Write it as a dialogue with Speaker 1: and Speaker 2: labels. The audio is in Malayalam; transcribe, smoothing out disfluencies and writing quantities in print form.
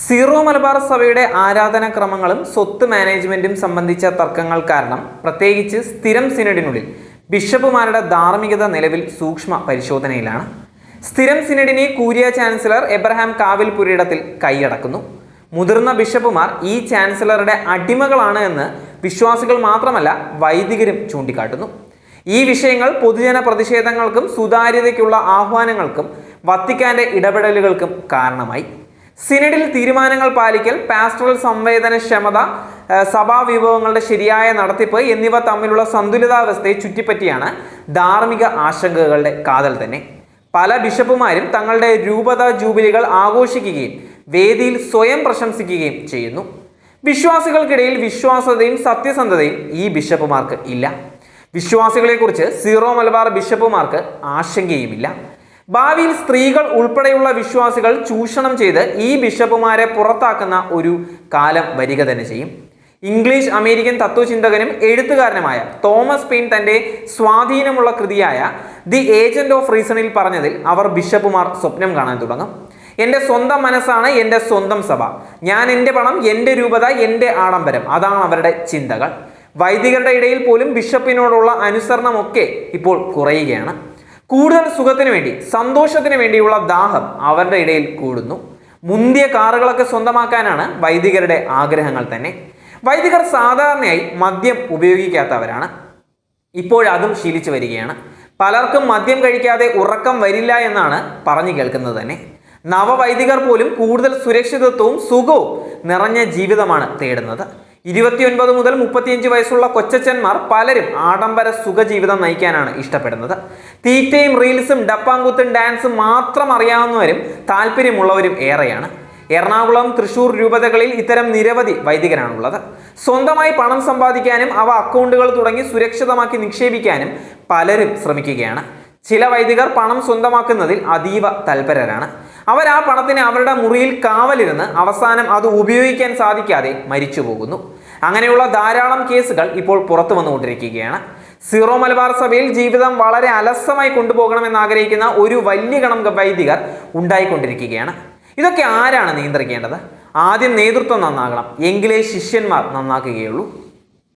Speaker 1: സീറോ മലബാർ സഭയുടെ ആരാധനാക്രമങ്ങളും സ്വത്ത് മാനേജ്മെന്റും സംബന്ധിച്ച തർക്കങ്ങൾ കാരണം പ്രത്യേകിച്ച് സ്ഥിരം സിനഡിനുള്ളിൽ ബിഷപ്പുമാരുടെ ധാർമ്മികത നിലവിൽ സൂക്ഷ്മ പരിശോധനയിലാണ്. സ്ഥിരം സിനഡിനെ കൂരിയ ചാൻസലർ എബ്രഹാം കാവിൽ പുരയിടത്തിൽ കൈയടക്കുന്നു. മുതിർന്ന ബിഷപ്പുമാർ ഈ ചാൻസലറുടെ അടിമകളാണ് എന്ന് വിശ്വാസികൾ മാത്രമല്ല വൈദികരും ചൂണ്ടിക്കാട്ടുന്നു. ഈ വിഷയങ്ങൾ പൊതുജന പ്രതിഷേധങ്ങൾക്കും സുതാര്യതയ്ക്കുള്ള ആഹ്വാനങ്ങൾക്കും വത്തിക്കാന്റെ ഇടപെടലുകൾക്കും കാരണമായി. സിനഡിൽ തീരുമാനങ്ങൾ പാലിക്കൽ, പാസ്റ്ററൽ സംവേദനക്ഷമത, സഭാ വിഭവങ്ങളുടെ ശരിയായ നടത്തിപ്പ് എന്നിവ തമ്മിലുള്ള സന്തുലിതാവസ്ഥയെ ചുറ്റിപ്പറ്റിയാണ് ധാർമ്മിക ആശങ്കകളുടെ കാതൽ തന്നെ. പല ബിഷപ്പുമാരും തങ്ങളുടെ രൂപത ജൂബിലികൾ ആഘോഷിക്കുകയും വേദിയിൽ സ്വയം പ്രശംസിക്കുകയും ചെയ്യുന്നു. വിശ്വാസികൾക്കിടയിൽ വിശ്വാസതയും സത്യസന്ധതയും ഈ ബിഷപ്പുമാർക്ക് ഇല്ല. വിശ്വാസികളെക്കുറിച്ച് സീറോ മലബാർ ബിഷപ്പുമാർക്ക് ആശങ്കയുമില്ല. ഭാവിയിൽ സ്ത്രീകൾ ഉൾപ്പെടെയുള്ള വിശ്വാസികൾ ചൂഷണം ചെയ്ത് ഈ ബിഷപ്പുമാരെ പുറത്താക്കുന്ന ഒരു കാലം വരിക തന്നെ ചെയ്യും. ഇംഗ്ലീഷ് അമേരിക്കൻ തത്വചിന്തകനും എഴുത്തുകാരനുമായ തോമസ് പെയിൻ തൻ്റെ സ്വാധീനമുള്ള കൃതിയായ ദി ഏജന്റ് ഓഫ് റീസണിൽ പറഞ്ഞതിൽ അവർ ബിഷപ്പുമാർ സ്വപ്നം കാണാൻ തുടങ്ങും. എൻ്റെ സ്വന്തം മനസ്സാണ് എൻ്റെ സ്വന്തം സഭ, ഞാൻ എൻ്റെ പണം, എൻ്റെ രൂപത, എൻ്റെ ആഡംബരം, അതാണ് അവരുടെ ചിന്തകൾ. വൈദികരുടെ ഇടയിൽ പോലും ബിഷപ്പിനോടുള്ള അനുസരണമൊക്കെ ഇപ്പോൾ കുറയുകയാണ്. കൂടുതൽ സുഖത്തിന് വേണ്ടി, സന്തോഷത്തിന് വേണ്ടിയുള്ള ദാഹം അവരുടെ ഇടയിൽ കൂടുന്നു. മുന്തിയ കാറുകളൊക്കെ സ്വന്തമാക്കാനാണ് വൈദികരുടെ ആഗ്രഹങ്ങൾ തന്നെ. വൈദികർ സാധാരണയായി മദ്യം ഉപയോഗിക്കാത്തവരാണ്. ഇപ്പോഴതും ശീലിച്ചു വരികയാണ്. പലർക്കും മദ്യം കഴിക്കാതെ ഉറക്കം വരില്ല എന്നാണ് പറഞ്ഞു കേൾക്കുന്നത് തന്നെ. നവവൈദികർ പോലും കൂടുതൽ സുരക്ഷിതത്വവും സുഖവും നിറഞ്ഞ ജീവിതമാണ് തേടുന്നത്. 29 മുതൽ 35 വയസ്സുള്ള കൊച്ചച്ചന്മാർ പലരും ആഡംബര സുഖജീവിതം നയിക്കാനാണ് ഇഷ്ടപ്പെടുന്നത്. തീറ്റയും റീൽസും ഡപ്പാങ്കുത്തും ഡാൻസും മാത്രം അറിയാവുന്നവരും താല്പര്യമുള്ളവരും ഏറെയാണ്. എറണാകുളം, തൃശൂർ രൂപതകളിൽ ഇത്തരം നിരവധി വൈദികരാണുള്ളത്. സ്വന്തമായി പണം സമ്പാദിക്കാനും അവ അക്കൗണ്ടുകൾ തുടങ്ങി സുരക്ഷിതമാക്കി നിക്ഷേപിക്കാനും പലരും ശ്രമിക്കുകയാണ്. ചില വൈദികർ പണം സ്വന്തമാക്കുന്നതിൽ അതീവ തൽപരരാണ്. അവർ ആ പണത്തിന് അവരുടെ മുറിയിൽ കാവലിരുന്ന് അവസാനം അത് ഉപയോഗിക്കാൻ സാധിക്കാതെ മരിച്ചു പോകുന്നു. അങ്ങനെയുള്ള ധാരാളം കേസുകൾ ഇപ്പോൾ പുറത്തു വന്നുകൊണ്ടിരിക്കുകയാണ്. സീറോ മലബാർ സഭയിൽ ജീവിതം വളരെ അലസമായി കൊണ്ടുപോകണമെന്ന് ആഗ്രഹിക്കുന്ന ഒരു വലിയ ഗണം വൈദികർ ഉണ്ടായിക്കൊണ്ടിരിക്കുകയാണ്. ഇതൊക്കെ ആരാണ് നിയന്ത്രിക്കേണ്ടത്? ആദ്യം നേതൃത്വം നന്നാകണം, എങ്കിലേ ശിഷ്യന്മാർ നന്നാക്കുകയുള്ളൂ.